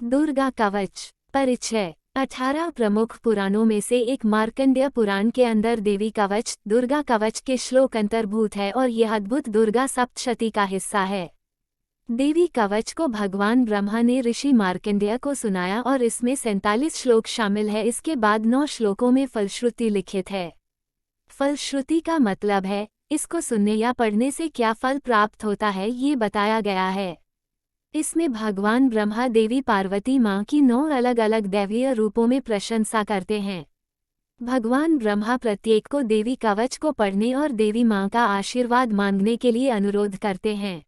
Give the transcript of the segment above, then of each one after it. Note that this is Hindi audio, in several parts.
दुर्गा कवच। परिचय। 18 प्रमुख पुराणों में से एक मार्कंडेय पुराण के अंदर देवी कवच दुर्गा कवच के श्लोक अंतर्भूत है और यह अद्भुत दुर्गा सप्तशती का हिस्सा है। देवी कवच को भगवान ब्रह्मा ने ऋषि मार्कंडेय को सुनाया और इसमें 47 श्लोक शामिल है। इसके बाद 9 श्लोकों में फलश्रुति लिखित है। फलश्रुति का मतलब है इसको सुनने या पढ़ने से क्या फल प्राप्त होता है, ये बताया गया है। इसमें भगवान ब्रह्मा देवी पार्वती माँ की 9 अलग अलग दैवीय रूपों में प्रशंसा करते हैं। भगवान ब्रह्मा प्रत्येक को देवी कवच को पढ़ने और देवी माँ का आशीर्वाद मांगने के लिए अनुरोध करते हैं।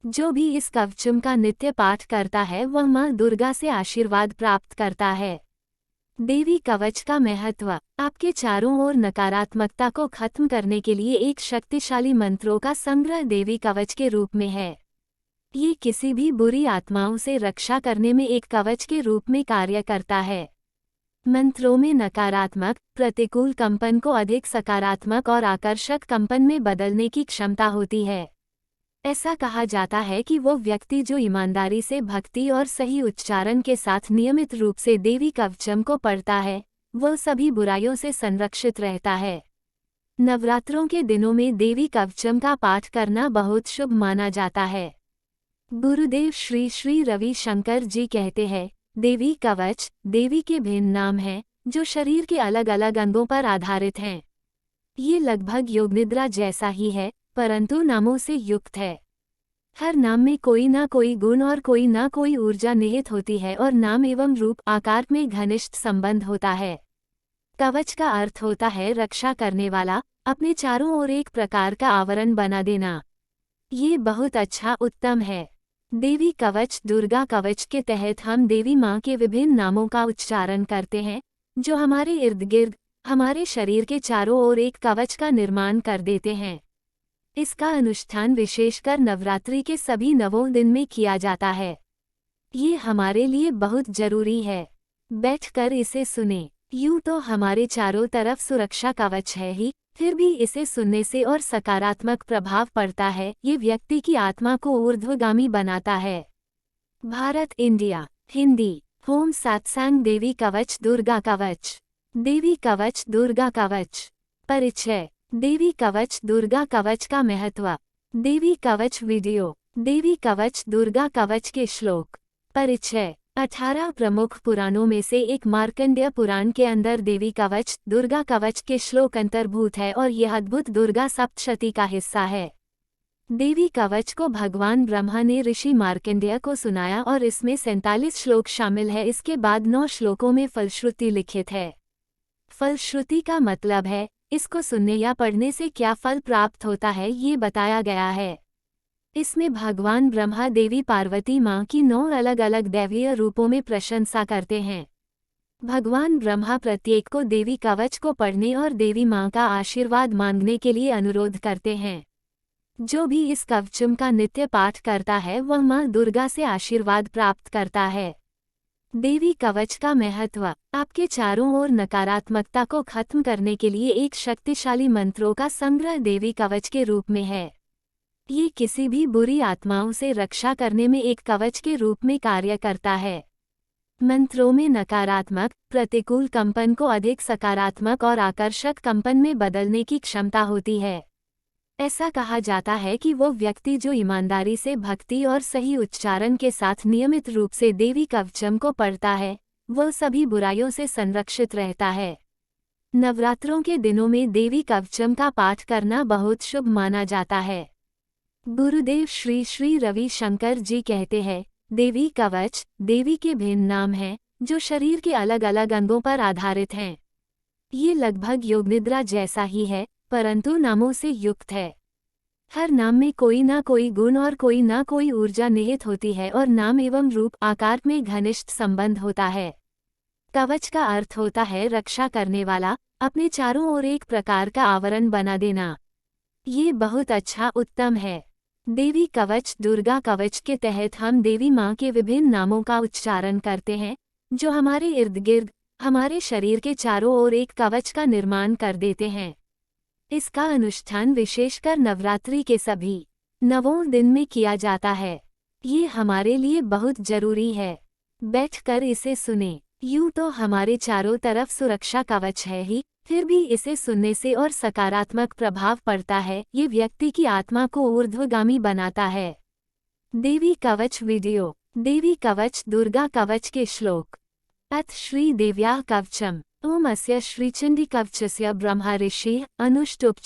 जो भी इस कवचम का नित्य पाठ करता है वह माँ दुर्गा से आशीर्वाद प्राप्त करता है। देवी कवच का महत्व। आपके चारों ओर नकारात्मकता को खत्म करने के लिए एक शक्तिशाली मंत्रों का संग्रह देवी कवच के रूप में है। ये किसी भी बुरी आत्माओं से रक्षा करने में एक कवच के रूप में कार्य करता है। मंत्रों में नकारात्मक प्रतिकूल कंपन को अधिक सकारात्मक और आकर्षक कंपन में बदलने की क्षमता होती है। ऐसा कहा जाता है कि वो व्यक्ति जो ईमानदारी से भक्ति और सही उच्चारण के साथ नियमित रूप से देवी कवचम को पढ़ता है वह सभी बुराइयों से संरक्षित रहता है। नवरात्रों के दिनों में देवी कवचम का पाठ करना बहुत शुभ माना जाता है। गुरुदेव श्री श्री रवि शंकर जी कहते हैं, देवी कवच देवी के भिन्न नाम हैं जो शरीर के अलग अलग अंगों पर आधारित हैं। ये लगभग योग निद्रा जैसा ही है परंतु नामों से युक्त है। हर नाम में कोई ना कोई गुण और कोई ना कोई ऊर्जा निहित होती है और नाम एवं रूप आकार में घनिष्ठ संबंध होता है। कवच का अर्थ होता है रक्षा करने वाला, अपने चारों ओर एक प्रकार का आवरण बना देना। ये बहुत अच्छा उत्तम है। देवी कवच दुर्गा कवच के तहत हम देवी माँ के विभिन्न नामों का उच्चारण करते हैं जो हमारे इर्द गिर्द हमारे शरीर के चारों ओर एक कवच का निर्माण कर देते हैं। इसका अनुष्ठान विशेषकर नवरात्रि के सभी 9 दिन में किया जाता है। ये हमारे लिए बहुत जरूरी है। बैठकर इसे सुने। यूं तो हमारे चारों तरफ सुरक्षा कवच है ही, फिर भी इसे सुनने से और सकारात्मक प्रभाव पड़ता है। ये व्यक्ति की आत्मा को ऊर्ध्वगामी बनाता है। भारत इंडिया। हिंदी। होम सत्संग देवी कवच दुर्गा कवच। देवी कवच दुर्गा कवच। परिचय। देवी कवच दुर्गा कवच का महत्व। देवी कवच वीडियो। देवी कवच दुर्गा कवच के श्लोक। परिचय। 18 प्रमुख पुराणों में से एक मार्कंडेय पुराण के अंदर देवी कवच दुर्गा कवच के श्लोक अंतर्भूत है और यह अद्भुत दुर्गा सप्तशती का हिस्सा है। देवी कवच को भगवान ब्रह्मा ने ऋषि मार्कंडेय को सुनाया और इसमें 47 श्लोक शामिल है। इसके बाद 9 श्लोकों में फलश्रुति लिखित है। फलश्रुति का मतलब है इसको सुनने या पढ़ने से क्या फल प्राप्त होता है, ये बताया गया है। इसमें भगवान ब्रह्मा देवी पार्वती माँ की 9 अलग अलग दैवीय रूपों में प्रशंसा करते हैं। भगवान ब्रह्मा प्रत्येक को देवी कवच को पढ़ने और देवी माँ का आशीर्वाद मांगने के लिए अनुरोध करते हैं। जो भी इस कवचम का नित्य पाठ करता है वह माँ दुर्गा से आशीर्वाद प्राप्त करता है। देवी कवच का महत्व। आपके चारों ओर नकारात्मकता को खत्म करने के लिए एक शक्तिशाली मंत्रों का संग्रह देवी कवच के रूप में है। ये किसी भी बुरी आत्माओं से रक्षा करने में एक कवच के रूप में कार्य करता है। मंत्रों में नकारात्मक प्रतिकूल कंपन को अधिक सकारात्मक और आकर्षक कंपन में बदलने की क्षमता होती है। ऐसा कहा जाता है कि वो व्यक्ति जो ईमानदारी से भक्ति और सही उच्चारण के साथ नियमित रूप से देवी कवचम को पढ़ता है वह सभी बुराइयों से संरक्षित रहता है। नवरात्रों के दिनों में देवी कवचम का पाठ करना बहुत शुभ माना जाता है। गुरुदेव श्री श्री रवि शंकर जी कहते हैं, देवी कवच देवी के भिन्न नाम हैं जो शरीर के अलग अलग अंगों पर आधारित हैं। ये लगभग योग निद्रा जैसा ही है परंतु नामों से युक्त है। हर नाम में कोई ना कोई गुण और कोई ना कोई ऊर्जा निहित होती है और नाम एवं रूप आकार में घनिष्ठ संबंध होता है। कवच का अर्थ होता है रक्षा करने वाला, अपने चारों ओर एक प्रकार का आवरण बना देना। ये बहुत अच्छा उत्तम है। देवी कवच दुर्गा कवच के तहत हम देवी माँ के विभिन्न नामों का उच्चारण करते हैं जो हमारे इर्द गिर्द हमारे शरीर के चारों ओर एक कवच का निर्माण कर देते हैं। इसका अनुष्ठान विशेषकर नवरात्रि के सभी 9 दिन में किया जाता है। ये हमारे लिए बहुत जरूरी है। बैठकर इसे सुने। यूं तो हमारे चारों तरफ सुरक्षा कवच है ही, फिर भी इसे सुनने से और सकारात्मक प्रभाव पड़ता है। ये व्यक्ति की आत्मा को ऊर्ध्वगामी बनाता है। देवी कवच वीडियो। देवी कवच दुर्गा कवच के श्लोक। अथ श्री देव्याः कवचम्। ओम अस्य श्रीचंडी कवचस्य ब्रह्मा ऋषिः अनुष्टुप्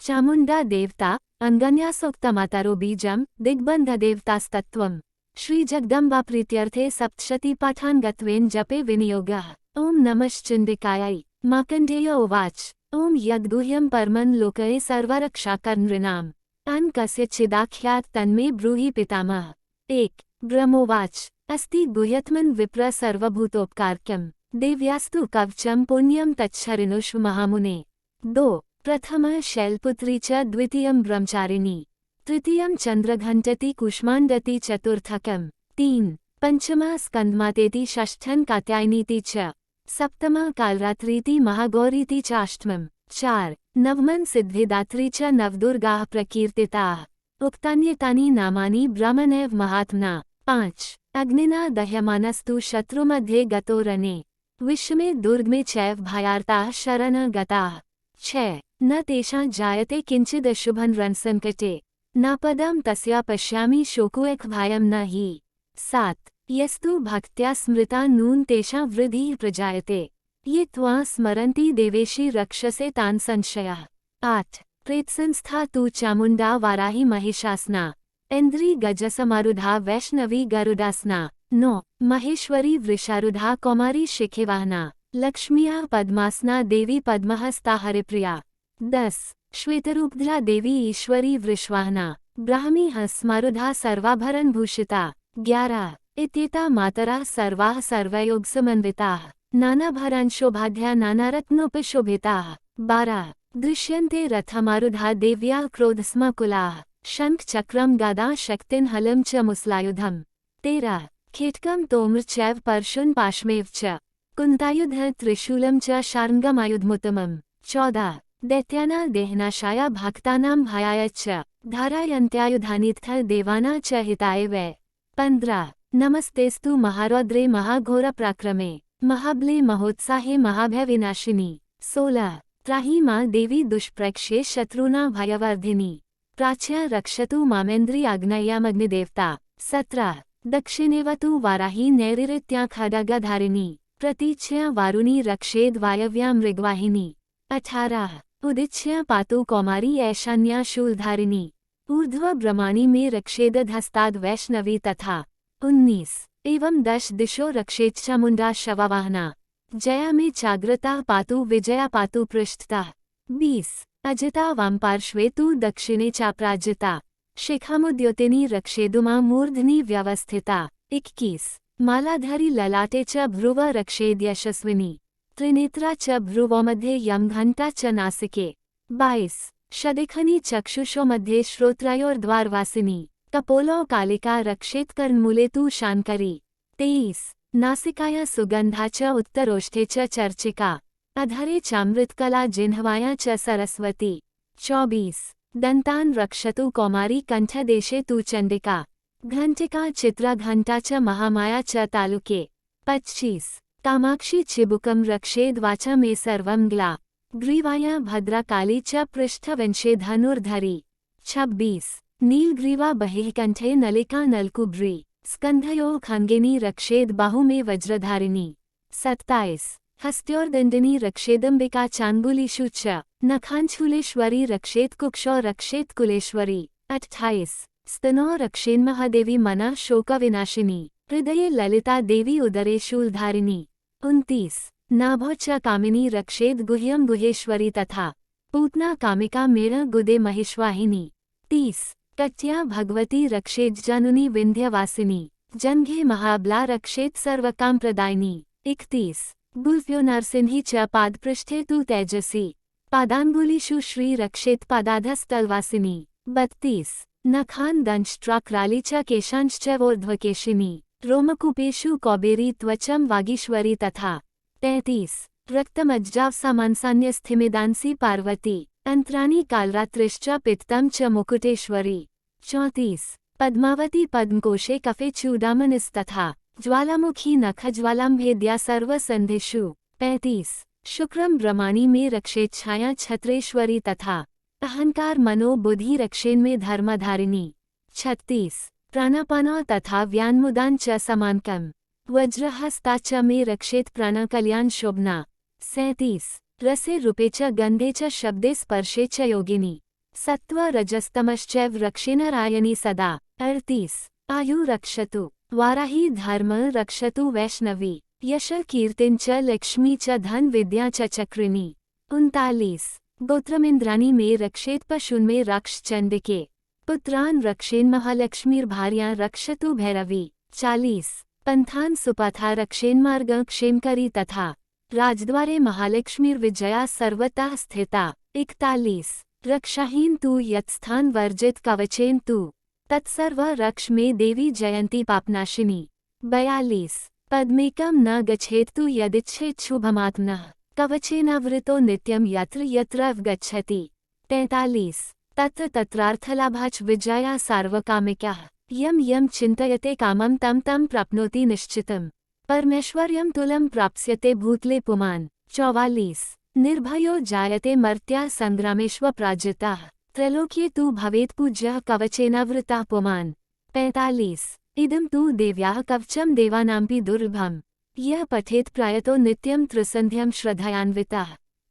चामुंडा देवता अंगन्यासोक्तमातरो बीजम दिग्बंध देवतास्तत्वम्। श्री जगदम्बा प्रीत्यर्थे सप्तशती पाठान्गत्वेन जपे विनियोगः। ओम नमश्चिंडिकायै। मार्कण्डेय उवाच। ओम यद्गुह्यं परमं लोकये सर्वरक्षाकर्नृणाम् अन् कस्यचिदाख्यात् तन्मे ब्रूहि पितामह। 1 ब्रह्मोवाच। अस्ति गुह्यत्मन् विप्र सर्वभूतोपकारकम् देव्यास्तु कवचं पुण्यं तच्छरिणुष्व महामुने। 2 प्रथमः शैलपुत्री च द्वितीयं ब्रह्मचारिणी तृतीयं चंद्रघंटति कुष्मांडति चतुर्थकम्। 3 पंचमः स्कंदमातेति षष्ठं कात्यायनीति च। सप्तमः कालरात्रीति महागौरीति च अष्टमम्। 4 नवमं सिद्धिदात्री च नवदुर्गाः प्रकीर्तिताः। उक्तान्येतानि नामानि ब्रह्मणैव महात्मना। 5 अग्निना दह्यमानस्तु शत्रुमध्ये गतो रणे विषमे दुर्गमे चैव भयार्ताः शरणं गताः। 6 न तेषां जायते किंचिदशुभं रणसंकटे नापदं तस्या पश्यामि शोकोऽक भयं न हि। 7 यस्तु भक्त्या स्मृता नून तेषां वृद्धिः प्रजायते ये त्वां स्मरन्ति देवेशि रक्षसे तान् संशयः। 8 प्रेतसंस्था तु चामुंडा वाराही महिषासना इंद्री गजसमारूढ़ा वैष्णवी गरुडासना। 9 महेश्वरी वृषारूढ़ा कौमारी शिखिवाहना लक्ष्मिया पद्मासना देवी पद्महस्ता हरिप्रिया। 10 श्वेतरूपधरा देवी ईश्वरी वृषवाहना ब्राह्मी हस्मारूढ़ा सर्वाभरण भूषिता। 11 इत्येता मातरा सर्वाः सर्वयोगसमन्विताः नानाभरणशोभाढ्या नानारत्नोपशोभिताः। 12 दृश्यन्ते रथमारूढ़ा देव्याः क्रोधस्माकुलाः शंख चक्रम गदा शक्तिन हलं च मुसलायुधम्। 13 खेटकम तोम्र चैव परशुन पाशमेव च कुंतायुध त्रिशूलम च शार्ङ्गमायुधमुत्तमम्। 14 दैत्याना देहनाशाया भक्तानां भयाय च धारायन्त्यायुधानीत्थ देवाना च हिताय वै। 15 नमस्तेस्तु महारौद्रे महाघोरपराक्रमे महाबले महोत्साहे महाभयविनाशिनी। 16 त्राहि मां देवी दुष्प्रैक्ष्ये शत्रुना भयवर्धिनी प्राच्या रक्षतु मामेन्द्री आग्नेयामग्निदेवता। 17 दक्षिणेवतु वाराही नैऋत्या खड्गधारिणी प्रतीच्या वारुणी रक्षेद वायव्या मृगवाहिनी। 18 उदिच्या पातु कौमारी ऐशान्या शूलधारिणी ऊर्ध्व ब्रह्माणी में रक्षेदधस्ताद वैष्णवी तथा। 19 एवं 10 दिशो रक्षेत चामुंडा शववाहना जया में चाग्रता पातु विजया पातु पृष्ठता। 20 अजिता वाम पार्श्वे तु दक्षिणे चापराजिता शिखामुद्योतिनी रक्षेदुमा मूर्धनि व्यवस्थिता। 21 मालाधरी ललाटे च भ्रुव रक्षेद यशस्विनी त्रिनेत्रा च भ्रुवो मध्ये यमघंटा च नासिके। 22 शदिखनी चक्षुषो मध्ये श्रोत्रयोर्द्वारवासिनी कपोलो कालिका रक्षेत कर्णमूले तु शानकरी। 23 नासिकाया सुगंधा च उत्तरोष्ठे च चर्चिका अधरे चामृतकला जिह्वाया च सरस्वती। 24 दंतान रक्षतु कौमारी कंठदेशे तु चंडिका घंटिका चित्रघंटा च महामाया च तालुके। 25 कामाक्षी चिबुकम रक्षेद वाचा में सर्वमंगला ग्रीवाया भद्राकाली च पृष्ठवंशे धनुर्धरी। 26 नीलग्रीवा बहिःकंठे नलिका नलकुब्री स्कंधयो खंगिनी रक्षेद बाहु में वज्रधारिणी। 27 हस्त्योर्दंडिनी रक्षेदंबिका चांगुलीषु च नखांशूलेश्वरी रक्षेत कुक्षौ रक्षेत कुलेश्वरी। 28 स्तनो रक्षेन्महादेवी मना शोकविनाशिनी हृदये ललिता देवी उदरे शूलधारिणी। 29 नाभौ च कामिनी रक्षेद गुह्यं गुहेश्वरी तथा पूतना कामिका मेण गुदे महिषवाहिनी। 30 कट्या भगवती रक्षेत जानुनी विंध्यवासिनी जंघे महाबला रक्षेत सर्वकाम प्रदायिनी। 31 गुल्फ्यो नरसिंही च पादपृष्ठे तु तेजसी पादांगुलीषु श्री रक्षेत पादाधस्तलवासिनी। 32 नखान दंष्ट्राक्राली च केशांश्च वोर्ध्वकेशिनी रोमकूपेषु कौबेरी त्वचं वागीश्वरी तथा। 33 रक्तमज्जाव सामान्सान्यस्थिमिदांसी पार्वती अंतराणी कालरात्रिश्च पित्तं च मुकुटेश्वरी। 34 पद्मावती पद्मकोशे कफे चूडामणिस्तथा ज्वालामुखी नखज्वालां भेद्या सर्वसन्धिषु। 35 शुक्रम ब्रह्माणी में रक्षेत छाया छत्रेश्वरी तथा अहंकार मनो बुद्धि रक्षेन में धर्मधारिणी। 36 प्राणापानो तथा व्यान्मुदान च समानकम वज्रहस्ता च में रक्षेत प्राणकल्याण शोभना। 37 रसे रूपे च गंधे च शब्दे स्पर्शे च योगिनी। सत्व रजस्तमश्चैव रक्षेनारायणी सदा। 38 आयु रक्षतु वाराही धर्म रक्षतु वैष्णवी। यश कीर्तिं च लक्ष्मी च धन विद्या च चक्रिणी। 39 गोत्रमिंद्राणी में रक्षेत पशुन में रक्ष चंडिके। पुत्रान रक्षेन महालक्ष्मीर्भार्या रक्षतु भैरवी। 40 पंथान सुपथा रक्षेन मार्ग क्षेमकरी तथा राजद्वारे महालक्ष्मीर्विजया सर्वतः स्थिता। 41 रक्षाहीन तु यत्स्थान वर्जित कवचेन तु तत्सर्व रक्ष में देवी जयंती पापनाशिनी। 42 पद्मेकं न गच्छेत्तु यदिच्छेत् शुभमात्मनः कवचेनावृतो नित्यं यत्र यत्र गच्छति। 43 तत्र तत्रार्थलाभाच विजया सार्वकामिकः यम यम चिन्तयते कामं तं तं प्राप्नोति निश्चितं परमेश्वर्यं तुलं प्राप्स्यते भूतले पुमान्। 44 निर्भयो जायते मर्त्याः संग्रामेष्वपराजिताः त्रैलोक्ये तु भवेत् पूज्यः कवचेनावृतः पुमान्। 45 इदं तु देव्याः कवचं देवानामपि दुर्लभम् यः पठेत् प्रायतो नित्यं त्रिसन्ध्यं श्रद्धयान्वितः।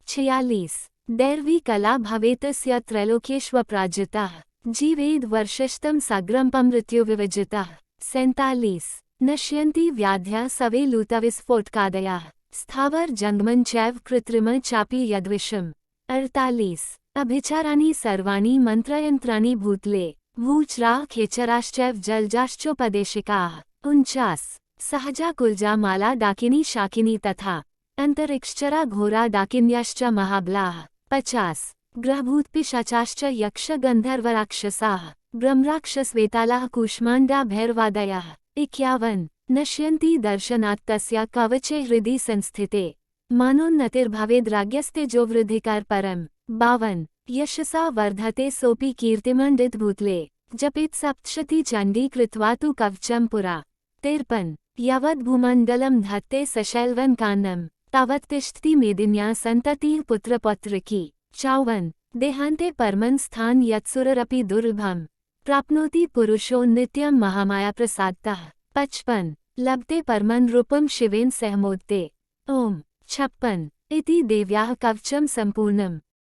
46 दैर्वी कला भवेतस्य त्रैलोक्येष्वपराजितः जीवेद वर्षशतं साग्रमपमृत्यो विविजितः। 47 नश्यन्ति व्याध्या सवे लूतविस्फोटकादयाः स्थावर जंगमं चैव कृत्रिम चापि यद्विषम्। 48 अभिचाराणि सर्वाणि मंत्रयंत्राणि भूतले वूचराः खेचराश्चैव जलजाश्चोपदेशिकाः। 49 सहजा कुलजा माला डाकिनी शाकिनी तथा अंतरिक्षचरा घोरा डाकिन्याश्च महाबलाः। 50 ग्रहभूतपिशाचाश्च यक्ष गंधर्वराक्षसाः ब्रह्मराक्षसवेतालाः कूष्माण्डा भैरवादयः। 51 नश्यन्ति दर्शनात् तस्या कवचे हृदि संस्थिते मानोन्नतिर्भवेद्राज्ञस्तेजो वृद्धिकार परम्। 52 यशसा वर्धते सोऽपि कीर्तिमण्डित भूतले जपेत् सप्तशती चण्डी कृत्वा तु कवचं पुरा। 53 यावद्भूमण्डलं धत्ते सशैल्वं कान्नं तावत् तिष्ठति मेदिन्या सन्ततिः पुत्रपौत्रिकी। 54 देहान्ते परमं स्थान यत्सुररपि दुर्लभं प्राप्नोति पुरुषो नित्यं महामाया प्रसादतः। 55 लभते परमं रूपं शिवेन सहमोदते। ओम 56 इति देव्याः कवचं सम्पूर्णम्।